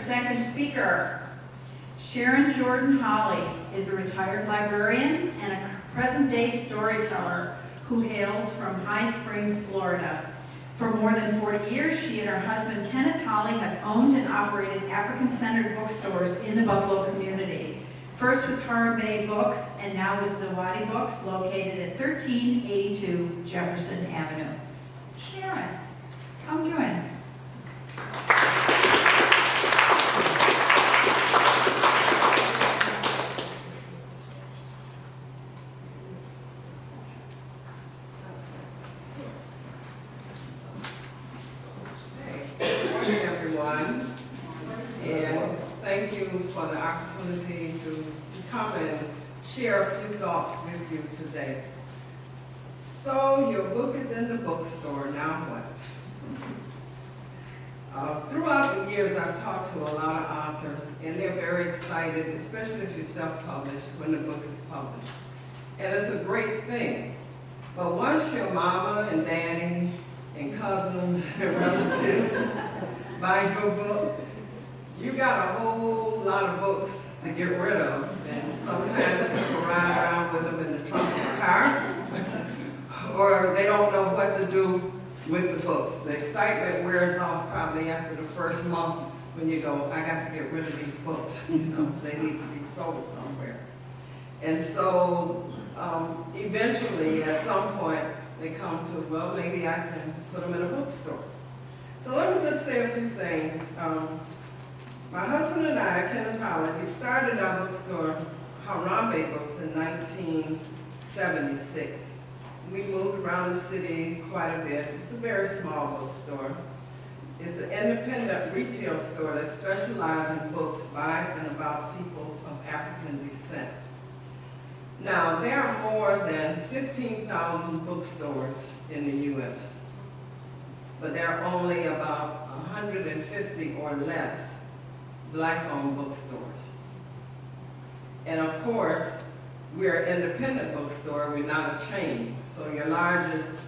second speaker. Sharon Holley is a retired librarian and a present-day storyteller who hails from High Springs, Florida. For more than 40 years, she and her husband, Kenneth Holley, have owned and operated African-centered bookstores in the Buffalo community. First with Bay Books, and now with Zawadi Books, located at 1382 Jefferson Avenue. Sharon, come join us. Thank you for the opportunity to come and share a few thoughts with you today. So your book is in the bookstore, now what? Throughout the years, I've talked to a lot of authors, and they're very excited, especially if you're self-published, when the book is published. And it's a great thing. But once your mama and daddy and cousins and relatives buy your book, you got a whole lot of books to get rid of, and sometimes you can ride around with them in the trunk of the car, or they don't know what to do with the books. The excitement wears off probably after the first month when you go, I got to get rid of these books. You know, they need to be sold somewhere. And so eventually, at some point, they come to, well, maybe I can put them in a bookstore. So let me just say a few things. My husband and I, Kenneth Holley, we started our bookstore, Bay Books, in 1976. We moved around the city quite a bit. It's a very small bookstore. It's an independent retail store that specializes in books by and about people of African descent. Now, there are more than 15,000 bookstores in the U.S., but there are only about 150 or less Black-owned bookstores. And of course, we're an independent bookstore, we're not a chain. So your largest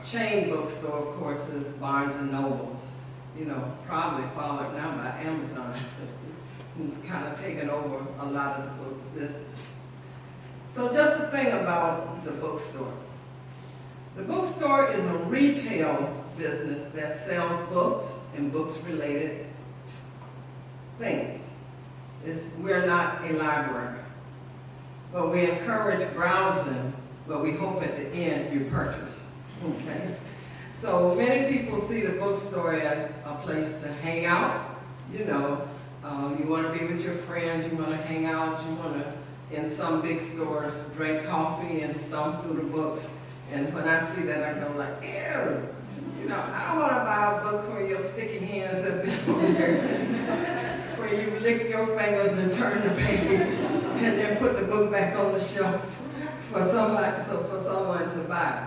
chain bookstore, of course, is Barnes & Noble's, you know, probably followed now by Amazon, who's kind of taken over a lot of the book business. So just a thing about the bookstore. The bookstore is a retail business that sells books and books-related things. We're not a library, but we encourage browsing, but we hope at the end you purchase, okay? So many people see the bookstore as a place to hang out, you know, you want to be with your friends, you want to hang out, you want to, in some big stores, drink coffee and thumb through the books, and when I see that I go like, ew, you know, I don't want to buy a book where your sticky hands have been on there, where you lick your fingers and turn the page and then put the book back on the shelf for someone to buy.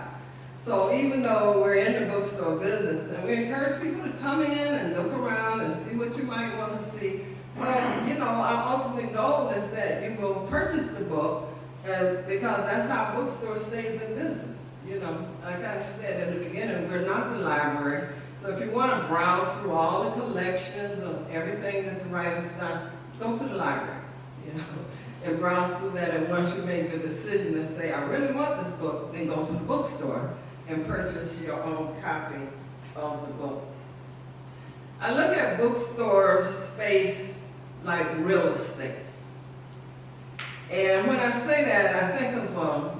So even though we're in the bookstore business, and we encourage people to come in and look around and see what you might want to see, but you know, our ultimate goal is that you will purchase the book because that's how bookstore stays in business. You know, like I said in the beginning, we're not the library. So if you want to browse through all the collections of everything that the writer's done, go to the library, you know, and browse through that. And once you make your decision and say, I really want this book, then go to the bookstore and purchase your own copy of the book. I look at bookstore space like real estate. And when I say that, I think of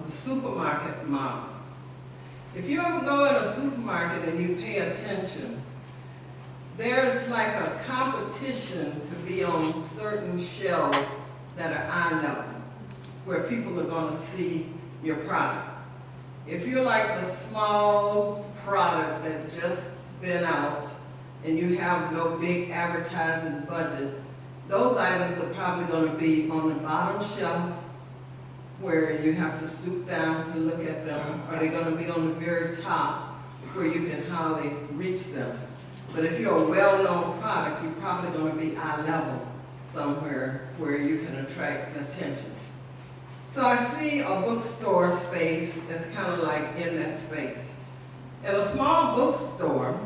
the supermarket model. If you ever go in a supermarket and you pay attention, there's like a competition to be on certain shelves that are eye level, where people are going to see your product. If you're like the small product that's just been out and you have no big advertising budget, those items are probably going to be on the bottom shelf where you have to stoop down to look at them, or they're going to be on the very top where you can hardly reach them. But if you're a well-known product, you're probably going to be eye level somewhere where you can attract attention. So I see a bookstore space that's kind of like in that space. In a small bookstore,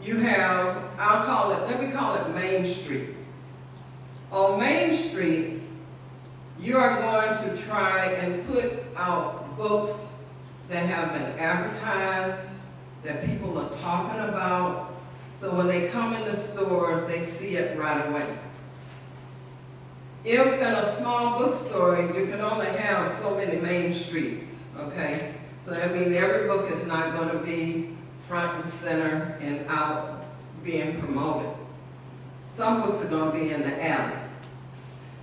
you have, let me call it Main Street. On Main Street, you are going to try and put out books that have been advertised, that people are talking about, so when they come in the store, they see it right away. If in a small bookstore, you can only have so many main streets, okay? So that means every book is not going to be front and center and out being promoted. Some books are going to be in the alley.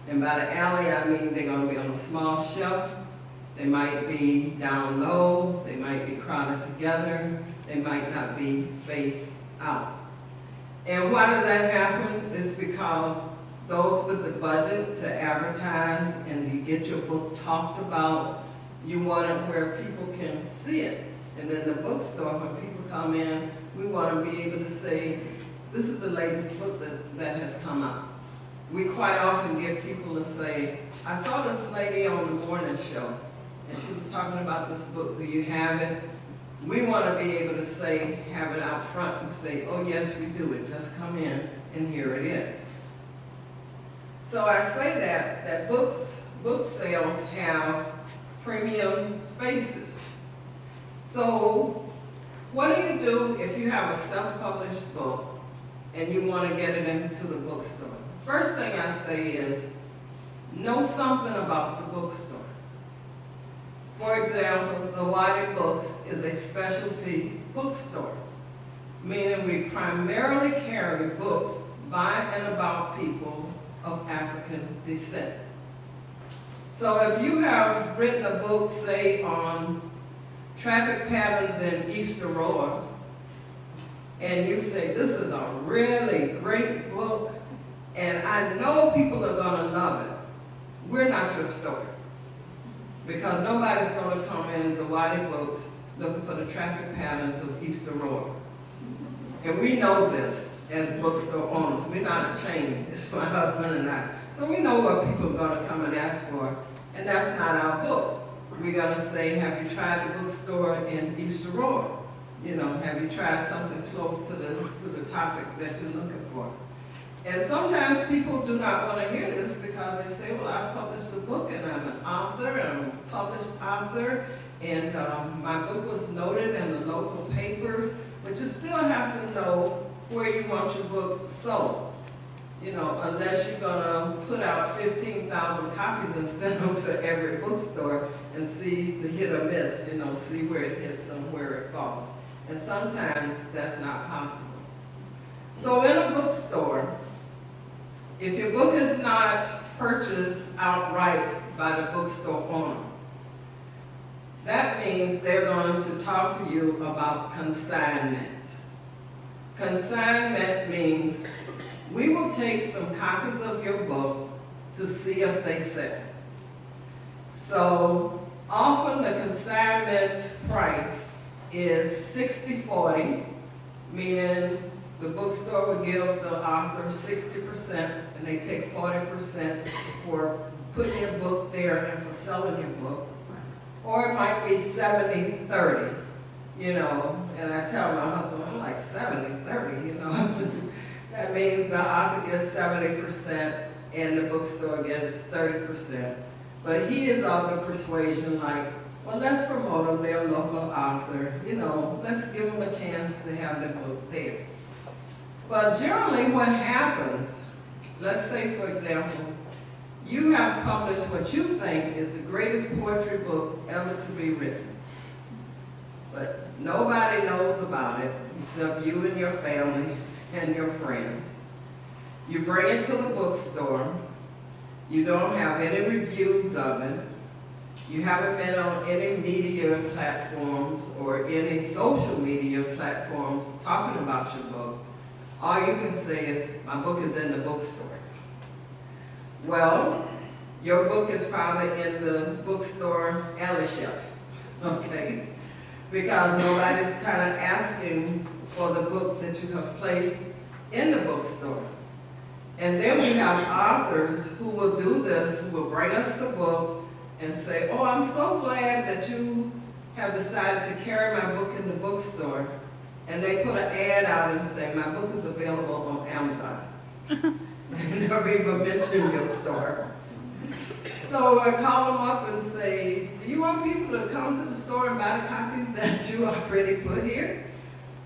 And by the alley, I mean they're going to be on a small shelf. They might be down low. They might be crowded together. They might not be face out. And why does that happen? It's because those with the budget to advertise and you get your book talked about, you want it where people can see it. And in the bookstore, when people come in, we want to be able to say, this is the latest book that has come out. We quite often get people to say, I saw this lady on the morning show, and she was talking about this book, do you have it? We want to be able to say, have it out front and say, oh yes, we do it, just come in, and here it is. So I say that book sales have premium spaces. So what do you do if you have a self-published book and you want to get it into the bookstore? First thing I say is, know something about the bookstore. For example, Zawadi Books is a specialty bookstore, meaning we primarily carry books by and about people of African descent. So if you have written a book, say, on traffic patterns in East Aurora, and you say, this is a really great book, and I know people are going to love it, we're not your store. Because nobody's going to come in Zawadi Books looking for the traffic patterns of East Aurora. And we know this as bookstore owners. We're not a chain, it's my husband and I. So we know what people are going to come and ask for, and that's not our book. We're going to say, have you tried the bookstore in East Aurora? You know, have you tried something close to the topic that you're looking for? And sometimes people do not want to hear this because they say, well, I published a book and I'm an author, I'm a published author, and my book was noted in the local papers, but you still have to know where you want your book sold. You know, unless you're going to put out 15,000 copies and send them to every bookstore and see the hit or miss, you know, see where it hits and where it falls. And sometimes that's not possible. So in a bookstore, if your book is not purchased outright by the bookstore owner, that means they're going to talk to you about consignment. Consignment means we will take some copies of your book to see if they sell. So often the consignment price is 60-40, meaning the bookstore would give the author 60% and they take 40% for putting your book there and for selling your book. Or it might be 70-30, you know, and I tell my husband, I'm like 70-30, you know. That means the author gets 70% and the bookstore gets 30%. But he is of the persuasion like, well, let's promote them, they're a local author, you know, let's give them a chance to have their book there. But generally what happens, let's say for example, you have published what you think is the greatest poetry book ever to be written. But nobody knows about it except you and your family and your friends. You bring it to the bookstore. You don't have any reviews of it. You haven't been on any media platforms or any social media platforms talking about your book. All you can say is, my book is in the bookstore. Well, your book is probably in the Bookstore Allyship, okay? Because nobody's kind of asking for the book that you have placed in the bookstore. And then we have authors who will do this, who will bring us the book and say, oh, I'm so glad that you have decided to carry my book in the bookstore. and they put an ad out and say, my book is available on Amazon. They never even mention your store. So I call them up and say, do you want people to come to the store and buy the copies that you already put here?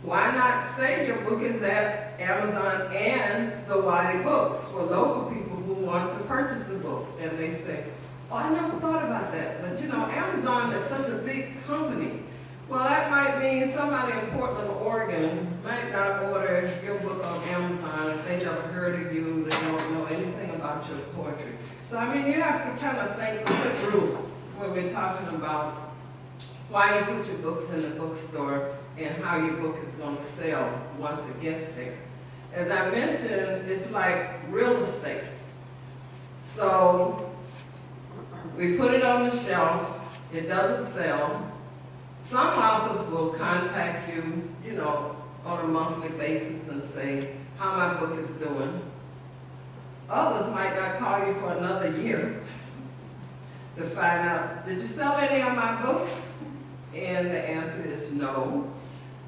Why not say your book is at Amazon and Zawadi Books for local people who want to purchase a book? And they say, oh, I never thought about that. But you know, Amazon is such a big company. Well, that might mean somebody in Portland, Oregon might not order your book on Amazon if they never heard of you, they don't know anything about your poetry. So, I mean, you have to kind of think through when we're talking about why you put your books in the bookstore and how your book is going to sell once it gets there. As I mentioned, it's like real estate. So, we put it on the shelf, it doesn't sell. Some authors will contact you, you know, on a monthly basis and say how my book is doing. Others might not call you for another year to find out, did you sell any of my books? And the answer is no.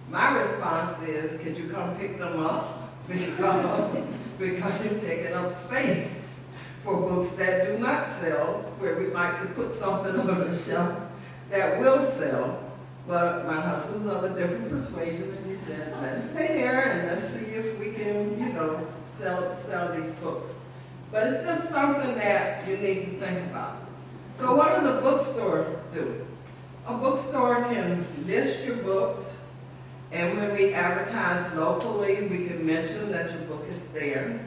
My response is, could you come pick them up? Because you're taking up space for books that do not sell, where we might could put something on the shelf that will sell. But my husband's of a different persuasion, and he said, let's stay there and let's see if we can, you know, sell these books. But it's just something that you need to think about. So what does a bookstore do? A bookstore can list your books, and when we advertise locally, we can mention that your book is there.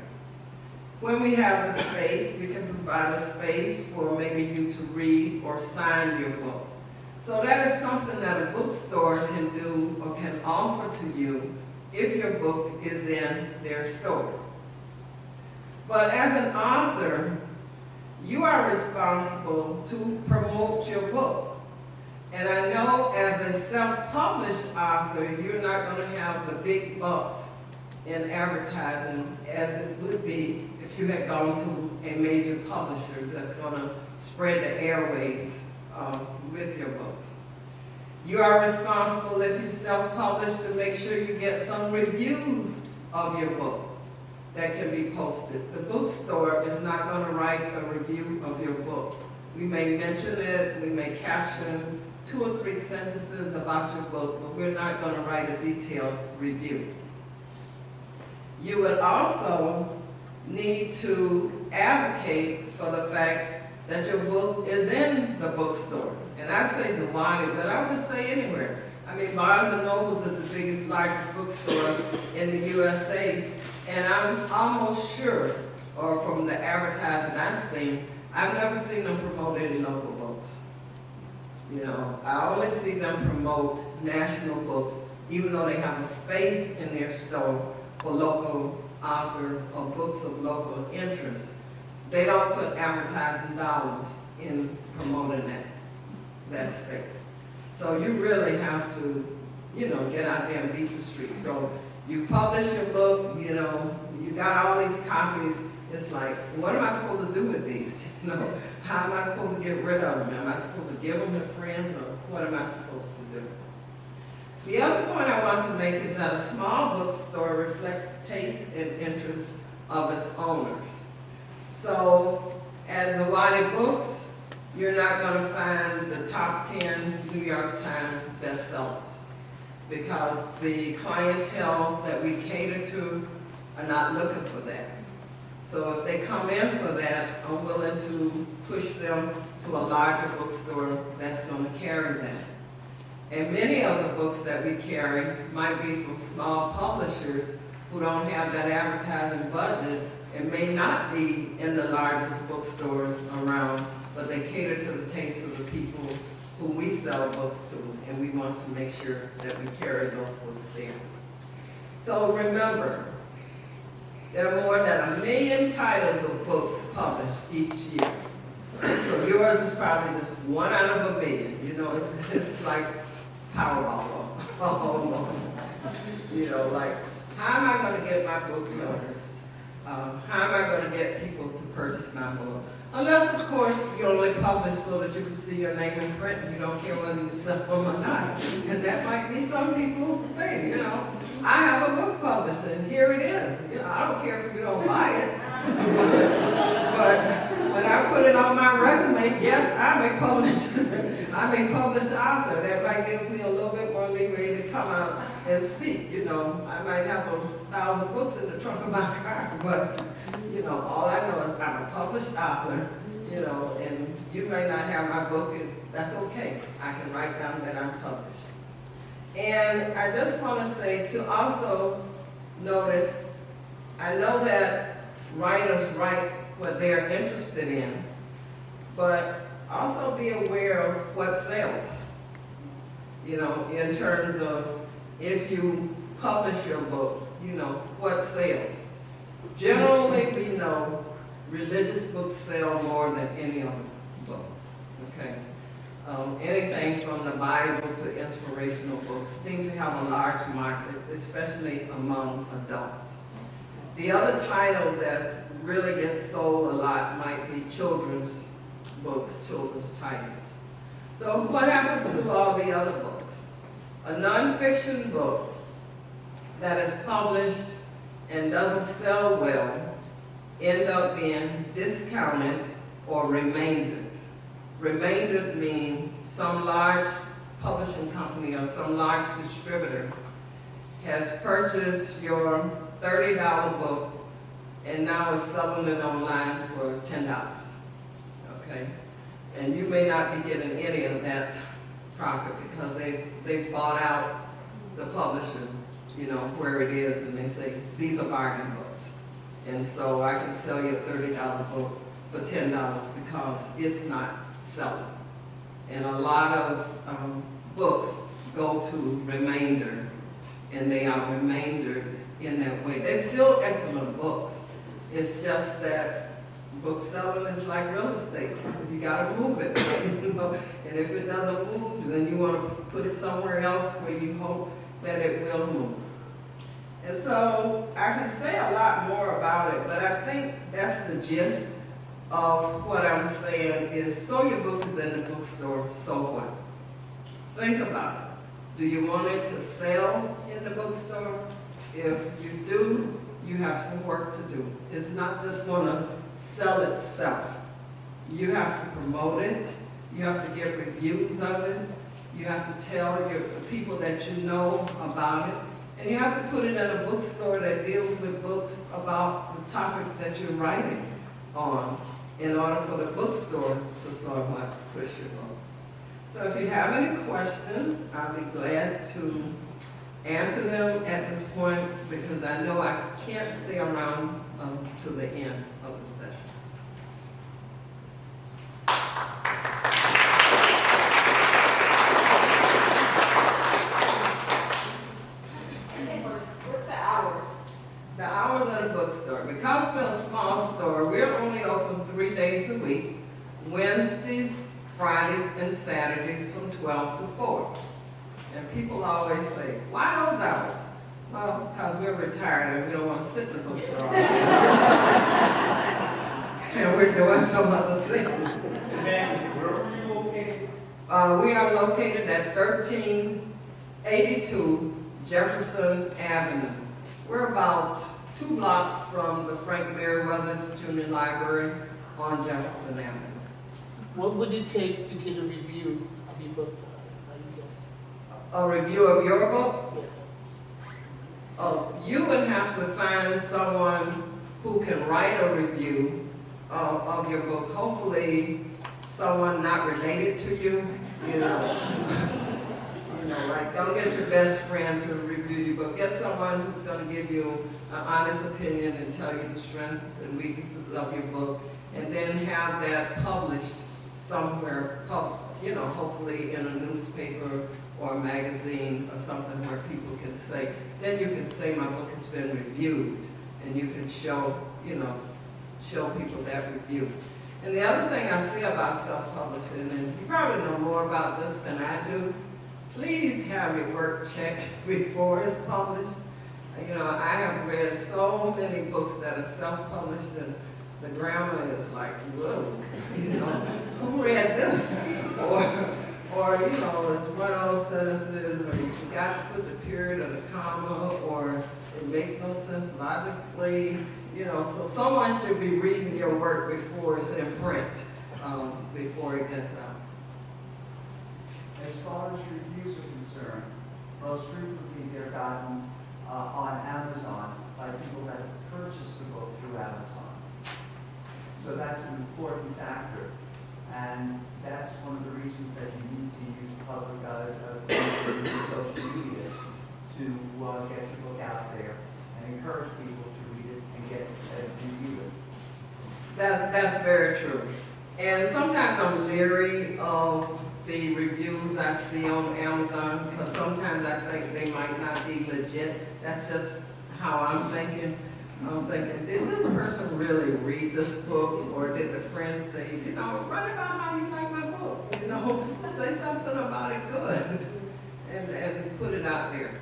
When we have the space, we can provide a space for maybe you to read or sign your book. So that is something that a bookstore can do or can offer to you if your book is in their store. But as an author, you are responsible to promote your book. And I know as a self-published author, you're not going to have the big bucks in advertising as it would be if you had gone to a major publisher that's going to spread the airwaves with your books. You are responsible if you self-publish to make sure you get some reviews of your book that can be posted. The bookstore is not going to write a review of your book. We may mention it, we may caption 2 or 3 sentences about your book, but we're not going to write a detailed review. You would also need to advocate for the fact that your book is in the bookstore. And I say Zawadi, but I'll just say anywhere. I mean, Barnes & Noble is the biggest, largest bookstore in the USA, and I'm almost sure, or from the advertising I've seen, I've never seen them promote any local books. You know, I only see them promote national books, even though they have a space in their store for local authors or books of local interest. They don't put advertising dollars in promoting that space. So you really have to, you know, get out there and beat the street. So you publish your book, you know, you got all these copies. It's like, what am I supposed to do with these? You know, how am I supposed to get rid of them? Am I supposed to give them to friends, or what am I supposed to do? The other point I want to make is that a small bookstore reflects the taste and interests of its owners. So, as Zawadi Books, you're not going to find the top 10 New York Times bestsellers, because the clientele that we cater to are not looking for that. So if they come in for that, I'm willing to push them to a larger bookstore that's going to carry that. And many of the books that we carry might be from small publishers who don't have that advertising budget and may not be in the largest bookstores around, but they cater to the taste of the people who we sell books to, and we want to make sure that we carry those books there. So remember, there are more than 1 million titles of books published each year. So yours is probably just 1 out of 1 million. You know, it's like Powerball almost. You know, like, how am I going to get my book noticed? how am I going to get people to purchase my book? Unless, of course, you only publish so that you can see your name in print and you don't care whether you sell them or not. And that might be some people's thing, you know. I have a book published and here it is. You know, I don't care if you don't buy it. But when I put it on my resume, yes, I'm a published author. That might give me a little bit more leeway to come out and speak. You know, I might have 1,000 books in the trunk of my car, but you know, all I know is I'm a published author, you know, and you may not have my book, and that's okay. I can write down that I'm published. And I just want to say to also notice, I know that writers write what they're interested in, but also be aware of what sells. You know, in terms of if you publish your book, you know, what sells. Generally, we know religious books sell more than any other book, okay? Anything from the Bible to inspirational books seem to have a large market, especially among adults. The other title that really gets sold a lot might be children's books, children's titles. So what happens to all the other books? A nonfiction book that is published and doesn't sell well end up being discounted or remaindered. Remaindered means some large publishing company or some large distributor has purchased your $30 book and now is selling it online for $10, okay? And you may not be getting any of that profit because they've bought out the publisher, you know, where it is, and they say, these are bargain books. And so I can sell you a $30 book for $10 because it's not selling. And a lot of books go to remainder, and they are remaindered in that way. They're still excellent books. It's just that book selling is like real estate. You gotta move it, you know? And if it doesn't move, then you want to put it somewhere else where you hope that it will move. And so I can say a lot more about it, but I think that's the gist of what I'm saying is, so your book is in the bookstore, so what? Think about it. Do you want it to sell in the bookstore? If you do, you have some work to do. It's not just going to sell itself. You have to promote it. You have to get reviews of it. You have to tell the people that you know about it. And you have to put it in a bookstore that deals with books about the topic that you're writing on in order for the bookstore to somewhat push your book. So if you have any questions, I'll be glad to answer them at this point because I know I can't stay around to the end of the session. The hours of the bookstore. Because we're a small store, we're only open 3 days a week, Wednesdays, Fridays, and Saturdays from 12 to 4. And people always say, why those hours? Well, because we're retired and we don't want to sit in the bookstore. And we're doing some other things. Where are you located? We are located at 1382 Jefferson Avenue. We're about 2 blocks from the Frank Meriwether Junior Library on Jefferson Avenue. What would it take to get a review of your book? A review of your book? Yes. Oh, you would have to find someone who can write a review of your book. Hopefully, someone not related to you, you know. Like, don't get your best friend to review your book. Get someone who's going to give you an honest opinion and tell you the strengths and weaknesses of your book, and then have that published somewhere, you know, hopefully in a newspaper or a magazine or something where people can say, then you can say my book has been reviewed, and you can show, you know, show people that review. And the other thing I see about self-publishing, and you probably know more about this than I do, please have your work checked before it's published. You know, I have read so many books that are self-published and the grammar is like, whoa, you know, who read this? Or, you know, it's one of those sentences where you forgot to put the period or the comma, or it makes no sense logically, you know, so someone should be reading your work before it's in print, before it gets out. As far as reviews are concerned, most frequently they're gotten on Amazon by people that have purchased the book through Amazon. So that's an important factor. And that's one of the reasons that you need to use public social media to get your book out there and encourage people to read it and get review it. That's very true. And sometimes I'm leery of the reviews I see on Amazon, because sometimes I think they might not be legit. That's just how I'm thinking. I'm thinking, did this person really read this book, or did the friend say, you know, write about how you like my book, you know, say something about it good, and put it out there.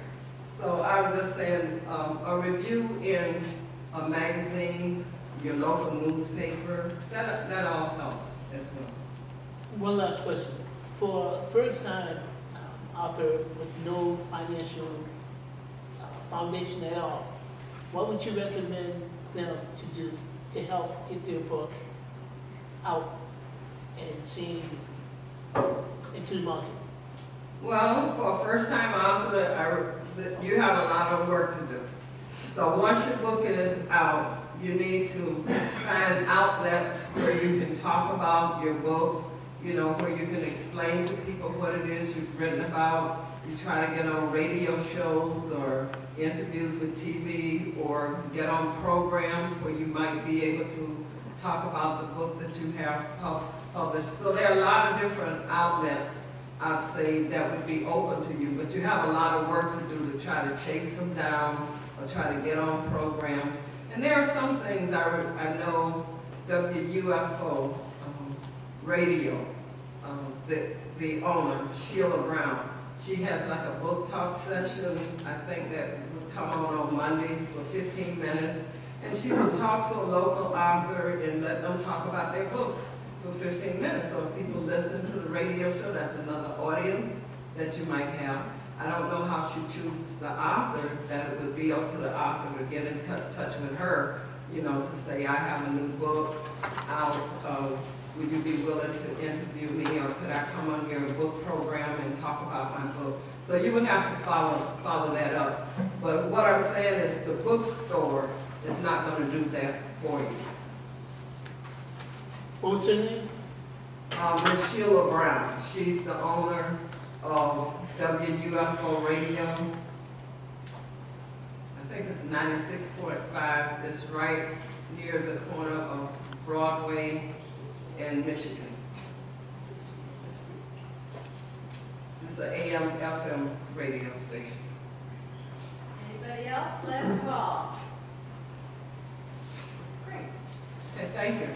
So I'm just saying, a review in a magazine, your local newspaper, that all helps as well. One last question. For a first-time author with no financial foundation at all, what would you recommend them to do to help get their book out and seen into the market? Well, for a first-time author, you have a lot of work to do. So once your book is out, you need to find outlets where you can talk about your book, you know, where you can explain to people what it is you've written about. You try to get on radio shows or interviews with TV, or get on programs where you might be able to talk about the book that you have published. So there are a lot of different outlets, I'd say, that would be open to you, but you have a lot of work to do to try to chase them down or try to get on programs. And there are some things I know, WUFO radio, the owner, Sheila Brown, she has like a book talk session, I think, that would come on Mondays for 15 minutes. And she would talk to a local author and let them talk about their books for 15 minutes. So if people listen to the radio show, that's another audience that you might have. I don't know how she chooses the author, that it would be up to the author to get in touch with her, you know, to say, I have a new book out, would you be willing to interview me, or could I come on your book program and talk about my book? So you would have to follow that up. But what I'm saying is the bookstore is not going to do that for you. What's her name? Miss Sheila Brown. She's the owner of WUFO Radio. I think it's 96.5. It's right near the corner of Broadway in Michigan. It's an AM/FM radio station. Anybody else? Last call. Great. Okay, thank you.